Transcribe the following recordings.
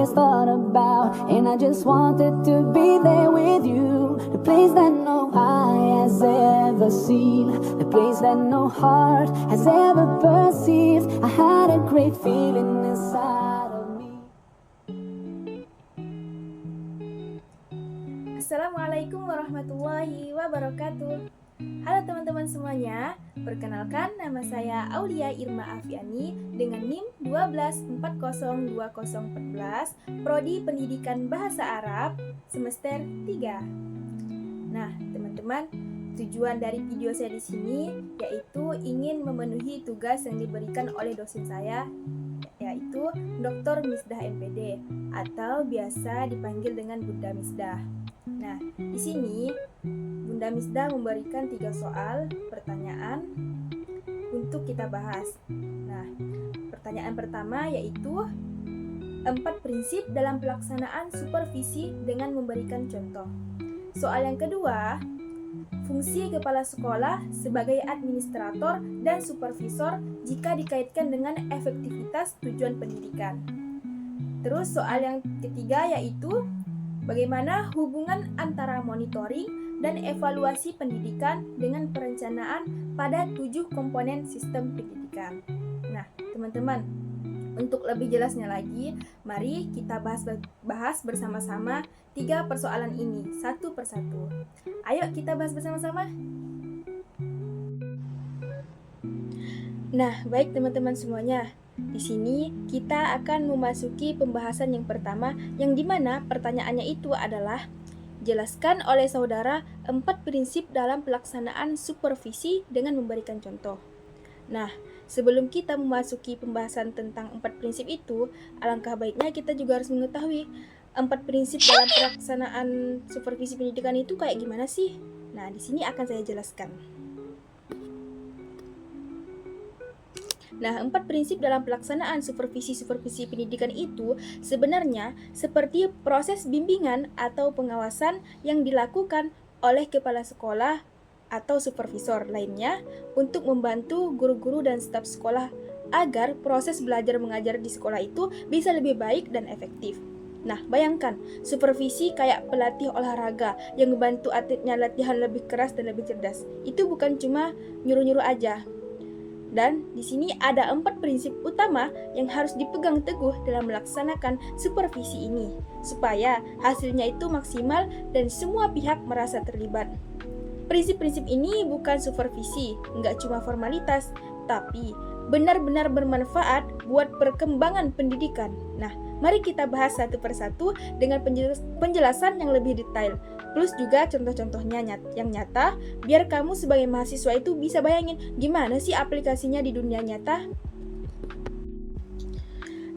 always thought about. And I just wanted to be there with you. The place that no eye has ever seen, the place that no heart has ever perceived. I had a great feeling inside of me. Assalamualaikum warahmatullahi wabarakatuh. Halo teman-teman semuanya, perkenalkan nama saya Aulia Irma Afiani dengan NIM 1240214, Prodi Pendidikan Bahasa Arab, semester 3. Nah, teman-teman, tujuan dari video saya di sini yaitu ingin memenuhi tugas yang diberikan oleh dosen saya, yaitu Dr. Misdah MPD atau biasa dipanggil dengan Bunda Misdah. Nah, di sini Bunda Misdah memberikan 3 soal pertanyaan untuk kita bahas. Nah, pertanyaan pertama yaitu 4 prinsip dalam pelaksanaan supervisi dengan memberikan contoh. Soal yang kedua, fungsi kepala sekolah sebagai administrator dan supervisor jika dikaitkan dengan efektivitas tujuan pendidikan. Terus soal yang ketiga yaitu bagaimana hubungan antara monitoring dan evaluasi pendidikan dengan perencanaan pada 7 komponen sistem pendidikan. Nah, teman-teman, untuk lebih jelasnya lagi, mari kita bahas bersama-sama 3 persoalan ini satu persatu. Ayo kita bahas bersama-sama. Nah, baik teman-teman semuanya. Di sini kita akan memasuki pembahasan yang pertama, yang dimana pertanyaannya itu adalah jelaskan oleh saudara 4 prinsip dalam pelaksanaan supervisi dengan memberikan contoh. Nah, sebelum kita memasuki pembahasan tentang 4 prinsip itu, alangkah baiknya kita juga harus mengetahui 4 prinsip dalam pelaksanaan supervisi pendidikan itu kayak gimana sih? Nah, di sini akan saya jelaskan. Nah, 4 prinsip dalam pelaksanaan supervisi pendidikan itu sebenarnya seperti proses bimbingan atau pengawasan yang dilakukan oleh kepala sekolah atau supervisor lainnya untuk membantu guru-guru dan staf sekolah agar proses belajar mengajar di sekolah itu bisa lebih baik dan efektif. Nah, bayangkan supervisi kayak pelatih olahraga yang membantu atletnya latihan lebih keras dan lebih cerdas. Itu bukan cuma nyuruh-nyuruh aja. Dan di sini ada 4 prinsip utama yang harus dipegang teguh dalam melaksanakan supervisi ini, supaya hasilnya itu maksimal dan semua pihak merasa terlibat. Prinsip-prinsip ini bukan supervisi, nggak cuma formalitas, tapi benar-benar bermanfaat buat perkembangan pendidikan. Nah, mari kita bahas satu persatu dengan penjelasan yang lebih detail, plus juga contoh-contohnya yang nyata, biar kamu sebagai mahasiswa itu bisa bayangin gimana sih aplikasinya di dunia nyata.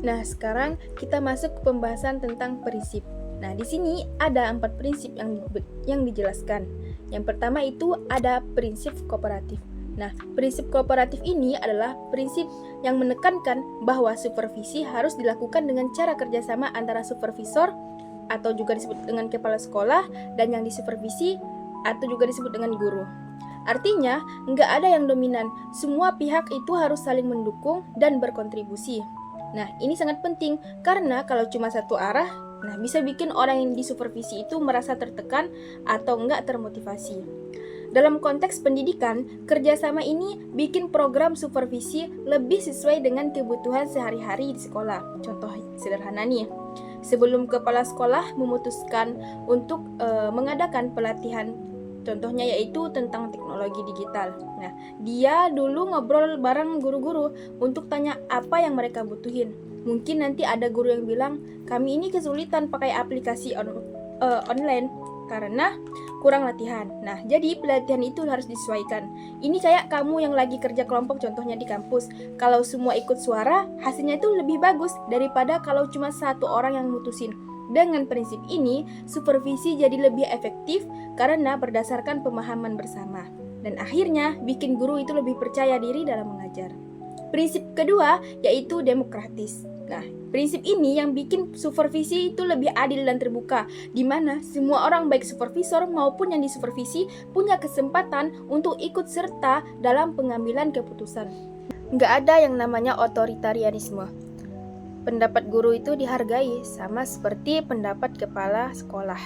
Nah, sekarang kita masuk ke pembahasan tentang prinsip. Nah, di sini ada 4 prinsip yang dijelaskan. Yang pertama itu ada prinsip kooperatif. Nah, prinsip kooperatif ini adalah prinsip yang menekankan bahwa supervisi harus dilakukan dengan cara kerjasama antara supervisor atau juga disebut dengan kepala sekolah dan yang disupervisi atau juga disebut dengan guru. Artinya, nggak ada yang dominan, semua pihak itu harus saling mendukung dan berkontribusi. Nah, ini sangat penting karena kalau cuma satu arah, nah bisa bikin orang yang disupervisi itu merasa tertekan atau nggak termotivasi. Dalam konteks pendidikan, kerjasama ini bikin program supervisi lebih sesuai dengan kebutuhan sehari-hari di sekolah. Contoh sederhana nih, sebelum kepala sekolah memutuskan untuk mengadakan pelatihan, contohnya yaitu tentang teknologi digital. Nah, dia dulu ngobrol bareng guru-guru untuk tanya apa yang mereka butuhin. Mungkin nanti ada guru yang bilang, kami ini kesulitan pakai aplikasi online karena kurang latihan. Nah, jadi pelatihan itu harus disesuaikan. Ini kayak kamu yang lagi kerja kelompok contohnya di kampus. Kalau semua ikut suara, hasilnya itu lebih bagus daripada kalau cuma satu orang yang mutusin. Dengan prinsip ini, supervisi jadi lebih efektif karena berdasarkan pemahaman bersama. Dan akhirnya bikin guru itu lebih percaya diri dalam mengajar. Prinsip kedua yaitu demokratis. Nah, prinsip ini yang bikin supervisi itu lebih adil dan terbuka, di mana semua orang baik supervisor maupun yang disupervisi punya kesempatan untuk ikut serta dalam pengambilan keputusan. Nggak ada yang namanya otoritarianisme. pendapat guru itu dihargai sama seperti pendapat kepala sekolah.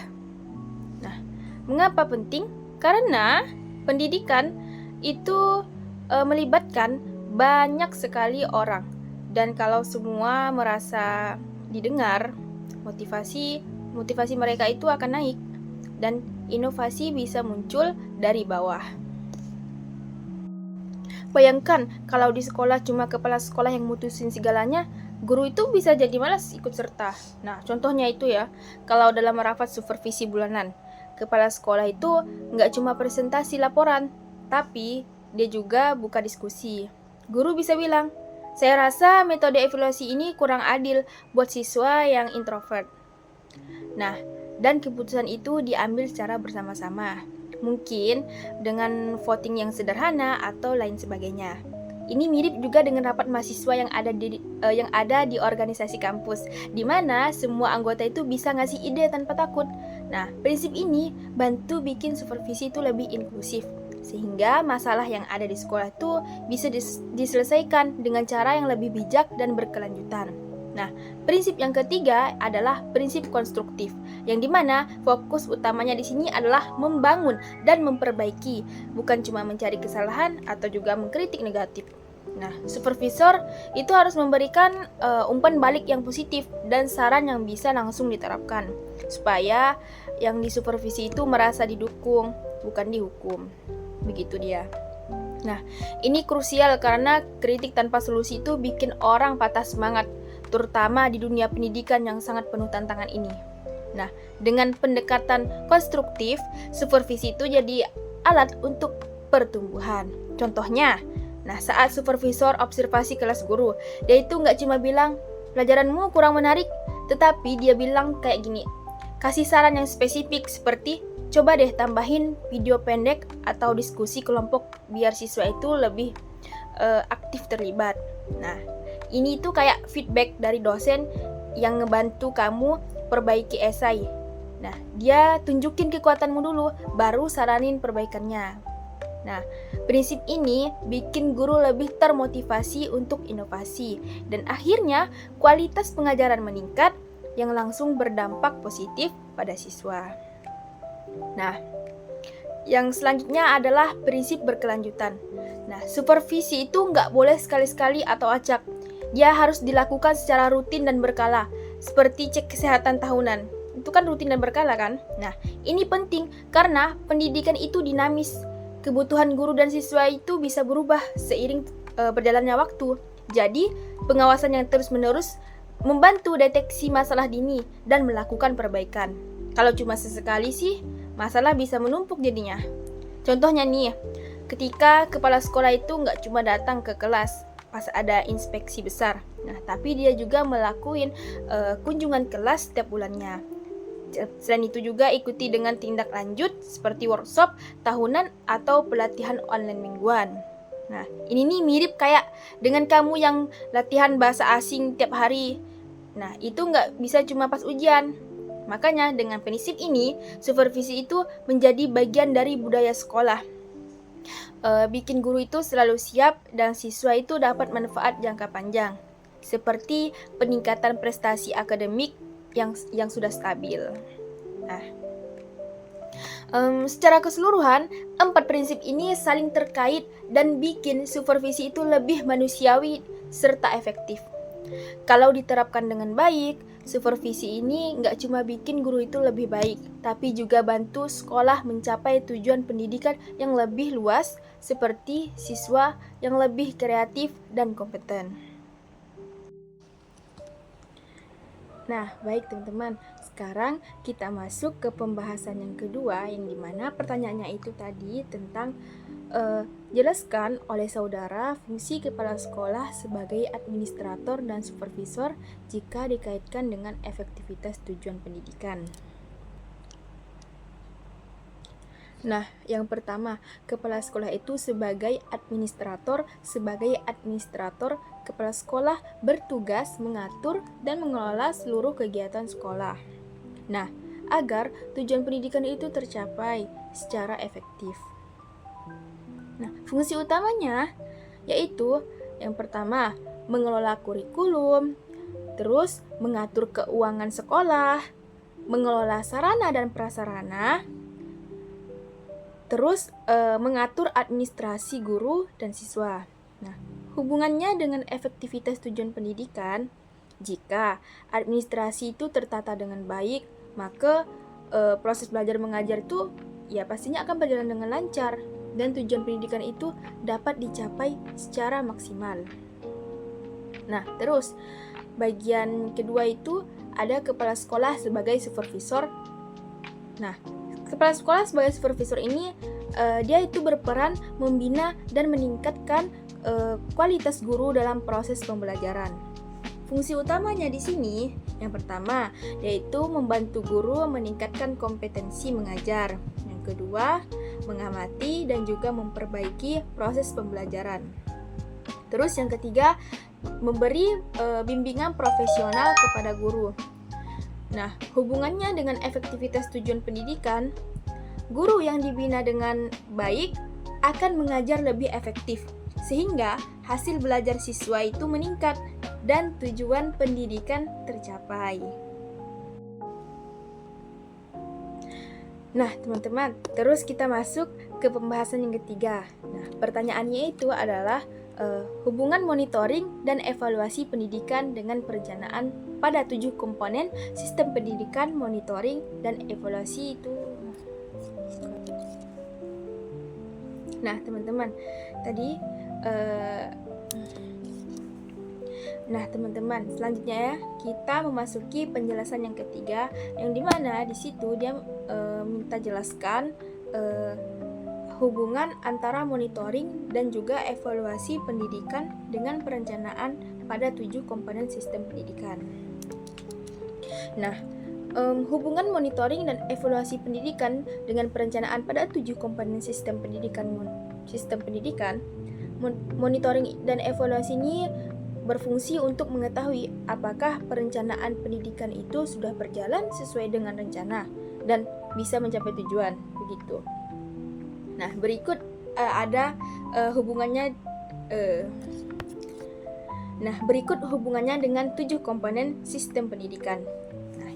Nah, mengapa penting? Karena pendidikan itu melibatkan banyak sekali orang, dan kalau semua merasa didengar, motivasi mereka itu akan naik dan inovasi bisa muncul dari bawah. Bayangkan kalau di sekolah cuma kepala sekolah yang mutusin segalanya, guru itu bisa jadi malas ikut serta. Nah, contohnya itu ya, kalau dalam rapat supervisi bulanan, kepala sekolah itu nggak cuma presentasi laporan, tapi dia juga buka diskusi. Guru bisa bilang, saya rasa metode evaluasi ini kurang adil buat siswa yang introvert. Nah, dan keputusan itu diambil secara bersama-sama. Mungkin dengan voting yang sederhana atau lain sebagainya. Ini mirip juga dengan rapat mahasiswa yang ada di organisasi kampus, di mana semua anggota itu bisa ngasih ide tanpa takut. Nah, prinsip ini bantu bikin supervisi itu lebih inklusif, sehingga masalah yang ada di sekolah itu bisa diselesaikan dengan cara yang lebih bijak dan berkelanjutan. Nah, prinsip yang ketiga adalah prinsip konstruktif, yang dimana fokus utamanya di sini adalah membangun dan memperbaiki, bukan cuma mencari kesalahan atau juga mengkritik negatif. Nah, supervisor itu harus memberikan umpan balik yang positif dan saran yang bisa langsung diterapkan, supaya yang disupervisi itu merasa didukung, bukan dihukum. Begitu dia. Nah, ini krusial karena kritik tanpa solusi itu bikin orang patah semangat, terutama di dunia pendidikan yang sangat penuh tantangan ini. Nah, dengan pendekatan konstruktif, supervisi itu jadi alat untuk pertumbuhan. Contohnya, saat supervisor observasi kelas guru, dia itu nggak cuma bilang, pelajaranmu kurang menarik, tetapi dia bilang kayak gini, kasih saran yang spesifik seperti, coba deh tambahin video pendek atau diskusi kelompok biar siswa itu lebih aktif terlibat. Nah, ini tuh kayak feedback dari dosen yang ngebantu kamu perbaiki esai. Nah, dia tunjukin kekuatanmu dulu, baru saranin perbaikannya. Nah, prinsip ini bikin guru lebih termotivasi untuk inovasi, dan akhirnya kualitas pengajaran meningkat yang langsung berdampak positif pada siswa. Nah, yang selanjutnya adalah prinsip berkelanjutan. Nah, supervisi itu nggak boleh sekali-sekali atau acak. Dia harus dilakukan secara rutin dan berkala, seperti cek kesehatan tahunan. Itu kan rutin dan berkala kan? Nah, ini penting karena pendidikan itu dinamis. Kebutuhan guru dan siswa itu bisa berubah seiring berjalannya waktu. Jadi, pengawasan yang terus-menerus membantu deteksi masalah dini dan melakukan perbaikan. Kalau cuma sesekali sih, masalah bisa menumpuk jadinya. Contohnya nih, ketika kepala sekolah itu nggak cuma datang ke kelas pas ada inspeksi besar, tapi dia juga melakukan kunjungan kelas setiap bulannya. Selain itu juga ikuti dengan tindak lanjut seperti workshop tahunan atau pelatihan online mingguan. Nah, ini nih mirip kayak dengan kamu yang latihan bahasa asing tiap hari. Nah, itu nggak bisa cuma pas ujian. Makanya dengan prinsip ini, supervisi itu menjadi bagian dari budaya sekolah. Bikin guru itu selalu siap dan siswa itu dapat manfaat jangka panjang, seperti peningkatan prestasi akademik yang sudah stabil. Nah, secara keseluruhan, 4 prinsip ini saling terkait dan bikin supervisi itu lebih manusiawi serta efektif. Kalau diterapkan dengan baik, supervisi ini nggak cuma bikin guru itu lebih baik, tapi juga bantu sekolah mencapai tujuan pendidikan yang lebih luas, seperti siswa yang lebih kreatif dan kompeten. Nah, baik teman-teman, sekarang kita masuk ke pembahasan yang kedua, yang dimana pertanyaannya itu tadi tentang jelaskan oleh saudara fungsi kepala sekolah sebagai administrator dan supervisor jika dikaitkan dengan efektivitas tujuan pendidikan. Nah, yang pertama, kepala sekolah itu sebagai administrator. Kepala sekolah bertugas mengatur dan mengelola seluruh kegiatan sekolah. Nah, agar tujuan pendidikan itu tercapai secara efektif. Nah, fungsi utamanya yaitu yang pertama, mengelola kurikulum, terus mengatur keuangan sekolah, mengelola sarana dan prasarana, terus mengatur administrasi guru dan siswa. Nah, hubungannya dengan efektivitas tujuan pendidikan, jika administrasi itu tertata dengan baik, maka proses belajar mengajar itu ya pastinya akan berjalan dengan lancar dan tujuan pendidikan itu dapat dicapai secara maksimal. Nah, terus bagian kedua itu ada kepala sekolah sebagai supervisor. Nah, kepala sekolah sebagai supervisor ini dia itu berperan membina dan meningkatkan kualitas guru dalam proses pembelajaran. Fungsi utamanya di sini, yang pertama, yaitu membantu guru meningkatkan kompetensi mengajar. Yang kedua, mengamati dan juga memperbaiki proses pembelajaran. Terus yang ketiga, memberi bimbingan profesional kepada guru. Nah, hubungannya dengan efektivitas tujuan pendidikan, guru yang dibina dengan baik akan mengajar lebih efektif, sehingga hasil belajar siswa itu meningkat dan tujuan pendidikan tercapai. Nah, teman-teman, terus kita masuk ke pembahasan yang ketiga. Nah, pertanyaannya itu adalah hubungan monitoring dan evaluasi pendidikan dengan perencanaan pada 7 komponen sistem pendidikan, monitoring, dan evaluasi itu. Nah, teman-teman, tadi teman-teman, selanjutnya ya, kita memasuki penjelasan yang ketiga, yang dimana di situ dia minta jelaskan hubungan antara monitoring dan juga evaluasi pendidikan dengan perencanaan pada 7 komponen sistem pendidikan. Nah, hubungan monitoring dan evaluasi pendidikan dengan perencanaan pada 7 komponen sistem pendidikan. Monitoring dan evaluasi ini berfungsi untuk mengetahui apakah perencanaan pendidikan itu sudah berjalan sesuai dengan rencana dan bisa mencapai tujuan, begitu. Nah, berikut ada hubungannya. Berikut hubungannya dengan 7 komponen sistem pendidikan. Nah,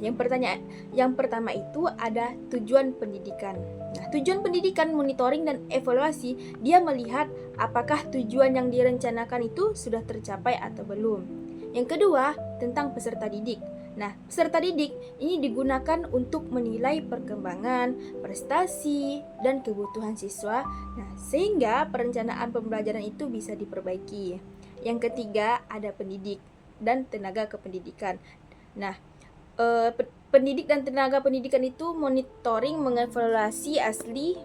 yang pertama itu ada tujuan pendidikan. Nah, tujuan pendidikan, monitoring dan evaluasi, dia melihat apakah tujuan yang direncanakan itu sudah tercapai atau belum. Yang kedua, tentang peserta didik. Nah, peserta didik ini digunakan untuk menilai perkembangan, prestasi, dan kebutuhan siswa. Nah, sehingga perencanaan pembelajaran itu bisa diperbaiki. Yang ketiga, ada pendidik dan tenaga kependidikan. Nah, pendidik dan tenaga pendidikan itu monitoring, mengevaluasi asli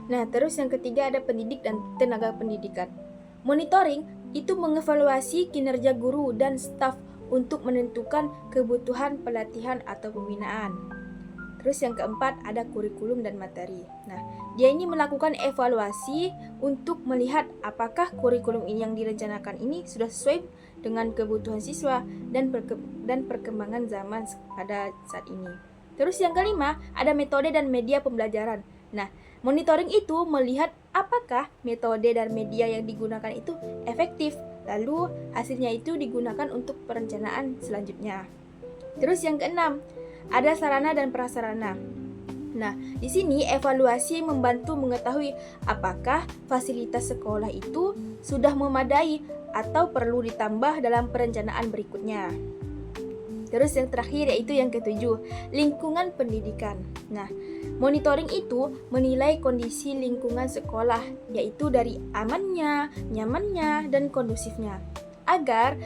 Nah, terus yang ketiga ada pendidik dan tenaga pendidikan. Monitoring itu mengevaluasi kinerja guru dan staf untuk menentukan kebutuhan pelatihan atau pembinaan. Terus yang keempat ada kurikulum dan materi. Nah, dia ini melakukan evaluasi untuk melihat apakah kurikulum ini yang direncanakan ini sudah sesuai dengan kebutuhan siswa dan perkembangan zaman pada saat ini. Terus yang kelima ada metode dan media pembelajaran. Nah, monitoring itu melihat apakah metode dan media yang digunakan itu efektif, lalu hasilnya itu digunakan untuk perencanaan selanjutnya. Terus yang keenam, ada sarana dan prasarana. Nah, di sini evaluasi membantu mengetahui apakah fasilitas sekolah itu sudah memadai atau perlu ditambah dalam perencanaan berikutnya. Terus yang terakhir yaitu yang ketujuh, lingkungan pendidikan. Nah, monitoring itu menilai kondisi lingkungan sekolah, yaitu dari amannya, nyamannya, dan kondusifnya, agar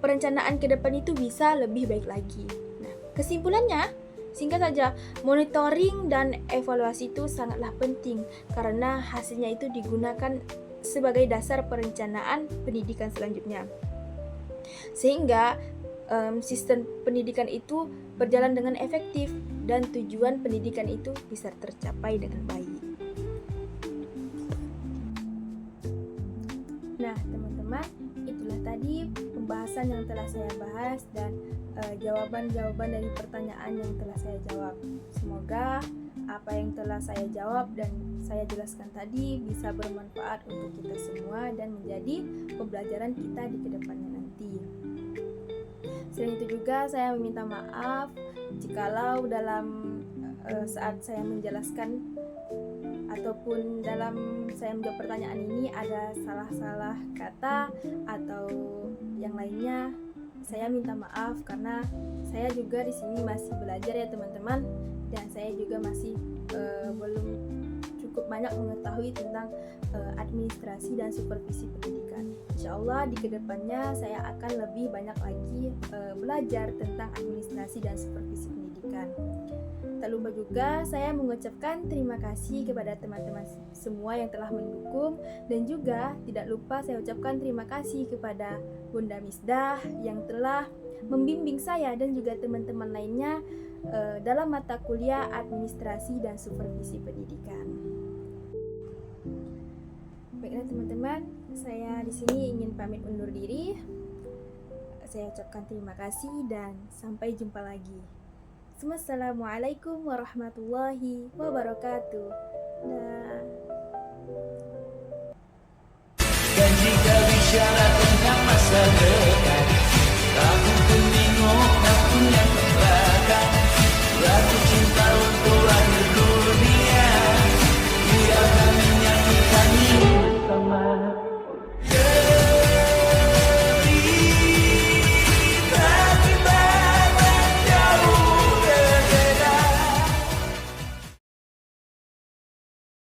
perencanaan ke depan itu bisa lebih baik lagi. Nah, kesimpulannya, singkat saja, monitoring dan evaluasi itu sangatlah penting karena hasilnya itu digunakan sebagai dasar perencanaan pendidikan selanjutnya. Sehingga sistem pendidikan itu berjalan dengan efektif dan tujuan pendidikan itu bisa tercapai dengan baik. Nah, teman-teman, itulah tadi pembahasan yang telah saya bahas dan jawaban-jawaban dari pertanyaan yang telah saya jawab. Semoga apa yang telah saya jawab dan saya jelaskan tadi bisa bermanfaat untuk kita semua dan menjadi pembelajaran kita di kedepannya nanti. Selain itu juga saya meminta maaf jikalau dalam saat saya menjelaskan ataupun dalam saya menjawab pertanyaan ini ada salah-salah kata atau yang lainnya. Saya minta maaf karena saya juga di sini masih belajar ya teman-teman, dan saya juga masih belum cukup banyak mengetahui tentang administrasi dan supervisi pendidikan. Insya Allah di kedepannya saya akan lebih banyak lagi belajar tentang administrasi dan supervisi pendidikan. Tak lupa juga saya mengucapkan terima kasih kepada teman-teman semua yang telah mendukung, dan juga tidak lupa saya ucapkan terima kasih kepada Bunda Misdah yang telah membimbing saya dan juga teman-teman lainnya dalam mata kuliah administrasi dan supervisi pendidikan. Baiklah teman-teman, saya di sini ingin pamit undur diri. Saya ucapkan terima kasih dan sampai jumpa lagi. Assalamualaikum warahmatullahi wabarakatuh. Dan jika bicara tentang masa depan,